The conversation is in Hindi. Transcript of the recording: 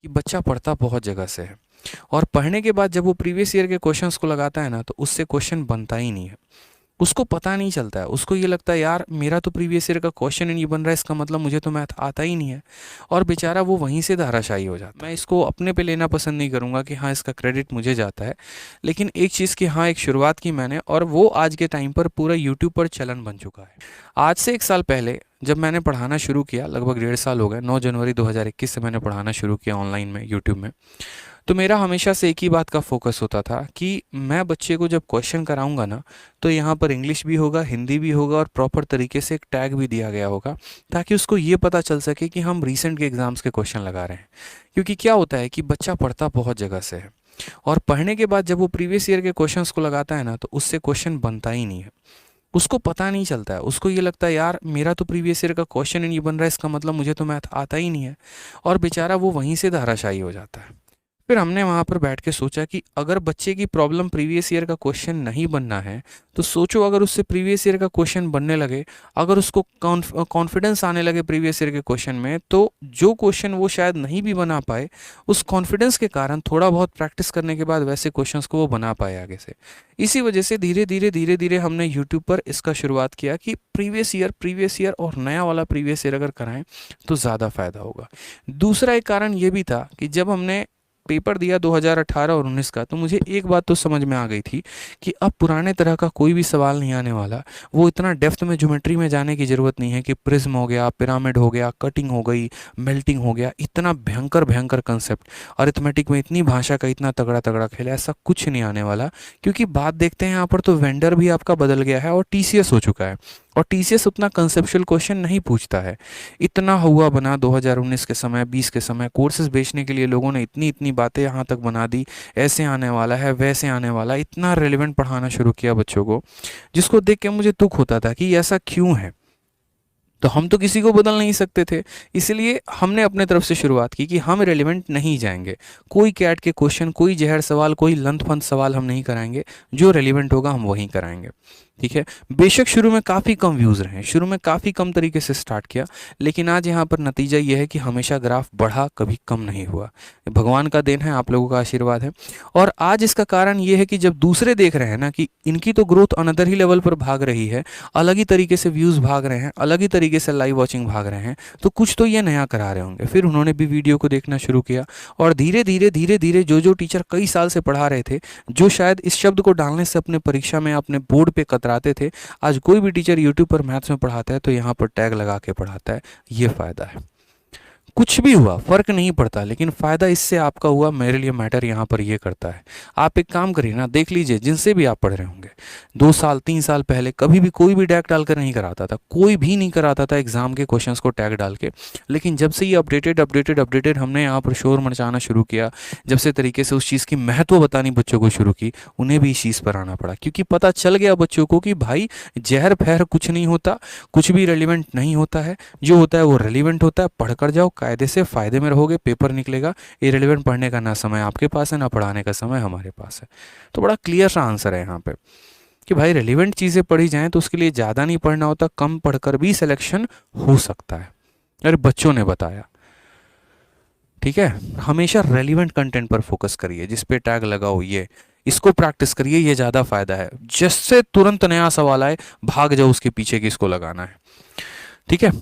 कि बच्चा पढ़ता बहुत जगह से है और पढ़ने के बाद जब वो प्रीवियस ईयर के क्वेश्चंस को लगाता है ना तो उससे क्वेश्चन बनता ही नहीं है। उसको पता नहीं चलता है, उसको ये लगता है यार मेरा तो प्रीवियस ईयर का क्वेश्चन ही नहीं बन रहा है, इसका मतलब मुझे तो मैथ आता ही नहीं है। और बेचारा वो वहीं से धाराशायी हो जाता है। मैं इसको अपने पे लेना पसंद नहीं करूँगा कि हाँ इसका क्रेडिट मुझे जाता है, लेकिन एक चीज़ की हाँ एक शुरुआत की मैंने और वो आज के टाइम पर पूरा यूट्यूब पर चलन बन चुका है। आज से 1 साल पहले जब मैंने पढ़ाना शुरू किया, लगभग 1.5 साल हो गए, 9 जनवरी 2021 से मैंने पढ़ाना शुरू किया ऑनलाइन में यूट्यूब में। तो मेरा हमेशा से एक ही बात का फोकस होता था कि मैं बच्चे को जब क्वेश्चन कराऊंगा ना तो यहाँ पर इंग्लिश भी होगा, हिंदी भी होगा और प्रॉपर तरीके से एक टैग भी दिया गया होगा, ताकि उसको ये पता चल सके कि हम रीसेंट के एग्ज़ाम्स के क्वेश्चन लगा रहे हैं। क्योंकि क्या होता है कि बच्चा पढ़ता बहुत जगह से है और पढ़ने के बाद जब वो प्रीवियस ईयर के क्वेश्चंस को लगाता है ना तो उससे क्वेश्चन बनता ही नहीं है। उसको पता नहीं चलता है, उसको ये लगता है यार मेरा तो प्रीवियस ईयर का क्वेश्चन ही नहीं बन रहा है, इसका मतलब मुझे तो मैथ आता ही नहीं है। और बेचारा वो वहीं से धाराशायी हो जाता है। फिर हमने वहाँ पर बैठ के सोचा कि अगर बच्चे की प्रॉब्लम प्रीवियस ईयर का क्वेश्चन नहीं बनना है तो सोचो अगर उससे प्रीवियस ईयर का क्वेश्चन बनने लगे, अगर उसको कॉन्फिडेंस आने लगे प्रीवियस ईयर के क्वेश्चन में, तो जो क्वेश्चन वो शायद नहीं भी बना पाए उस कॉन्फिडेंस के कारण थोड़ा बहुत प्रैक्टिस करने के बाद वैसे क्वेश्चंस को वो बना पाए आगे से। इसी वजह से धीरे धीरे हमने यूट्यूब पर इसका शुरुआत किया कि प्रीवियस ईयर और नया वाला प्रीवियस ईयर अगर कराएं तो ज़्यादा फायदा होगा। दूसरा एक कारण ये भी था कि जब हमने पेपर दिया 2018 और 19 का, तो मुझे एक बात तो समझ में आ गई थी कि अब पुराने तरह का कोई भी सवाल नहीं आने वाला। वो इतना डेप्थ में ज्योमेट्री में जाने की ज़रूरत नहीं है कि प्रिज्म हो गया, पिरामिड हो गया, कटिंग हो गई, मेल्टिंग हो गया, इतना भयंकर भयंकर कंसेप्ट। अरिथमेटिक में इतनी भाषा का इतना तगड़ा तगड़ा खेल, ऐसा कुछ नहीं आने वाला। क्योंकि बात देखते हैं यहाँ पर तो वेंडर भी आपका बदल गया है और टीसीएस हो चुका है और टीसीएस उतना कंसेप्चुअल क्वेश्चन नहीं पूछता है। इतना हुआ बना 2019 के समय, 20 के समय कोर्सेज बेचने के लिए लोगों ने इतनी इतनी बातें यहाँ तक बना दी, ऐसे आने वाला है वैसे आने वाला, इतना रेलिवेंट पढ़ाना शुरू किया बच्चों को, जिसको देख के मुझे दुख होता था कि ऐसा क्यों है। तो हम तो किसी को बदल नहीं सकते थे, इसलिए हमने अपने तरफ से शुरुआत की कि हम रेलिवेंट नहीं जाएंगे। कोई कैट के क्वेश्चन, कोई जहर सवाल, कोई लंथ फंथ सवाल हम नहीं कराएंगे, जो रेलिवेंट होगा हम वहीं कराएंगे। ठीक है। बेशक शुरू में काफ़ी कम व्यूज़ रहे, शुरू में काफ़ी कम तरीके से स्टार्ट किया, लेकिन आज यहाँ पर नतीजा ये है कि हमेशा ग्राफ बढ़ा, कभी कम नहीं हुआ। भगवान का देन है, आप लोगों का आशीर्वाद है। और आज इसका कारण ये है कि जब दूसरे देख रहे हैं ना कि इनकी तो ग्रोथ अनदर ही लेवल पर भाग रही है, अलग ही तरीके से व्यूज़ भाग रहे हैं, अलग ही तरीके से लाइव वॉचिंग भाग रहे हैं, तो कुछ तो ये नया करा रहे होंगे। फिर उन्होंने भी वीडियो को देखना शुरू किया और धीरे धीरे जो टीचर कई साल से पढ़ा रहे थे, जो शायद इस शब्द को डालने से अपने परीक्षा में अपने बोर्ड पे कतराते थे, आज कोई भी टीचर यूट्यूब पर मैथ्स में पढ़ाता है तो यहाँ पर टैग लगा के पढ़ाता है। ये फ़ायदा है। कुछ भी हुआ फर्क नहीं पड़ता, लेकिन फ़ायदा इससे आपका हुआ, मेरे लिए मैटर यहाँ पर ये करता है। आप एक काम करिए ना, देख लीजिए जिनसे भी आप पढ़ रहे होंगे, 2 साल 3 साल पहले कभी भी कोई भी टैग डालकर नहीं कराता था, कोई भी नहीं कराता था एग्जाम के क्वेश्चंस को टैग डाल के। लेकिन जब से ये अपडेटेड हमने यहाँ पर शोर मचाना शुरू किया, जब से तरीके से उस चीज़ की महत्व बतानी बच्चों को शुरू की, उन्हें भी इस चीज़ पर आना पड़ा। क्योंकि पता चल गया बच्चों को कि भाई जहर फहर कुछ नहीं होता, कुछ भी रेलिवेंट नहीं होता है, जो होता है वो रेलिवेंट होता है। पढ़ कर जाओ, कायदे से फ़ायदे में रहोगे, पेपर निकलेगा। इरेलीवेंट पढ़ने का ना समय आपके पास है, ना पढ़ाने का समय हमारे पास है। तो बड़ा क्लियर सा आंसर है यहाँ पे कि भाई रेलिवेंट चीज़ें पढ़ी जाएं तो उसके लिए ज़्यादा नहीं पढ़ना होता, कम पढ़कर भी सिलेक्शन हो सकता है। अरे बच्चों ने बताया। ठीक है। हमेशा रेलिवेंट कंटेंट पर फोकस करिए, जिस पे टैग लगाओ, ये इसको प्रैक्टिस करिए, ये ज़्यादा फायदा है। जिससे तुरंत नया सवाल आए भाग जाओ उसके पीछे कि इसको लगाना है। ठीक है।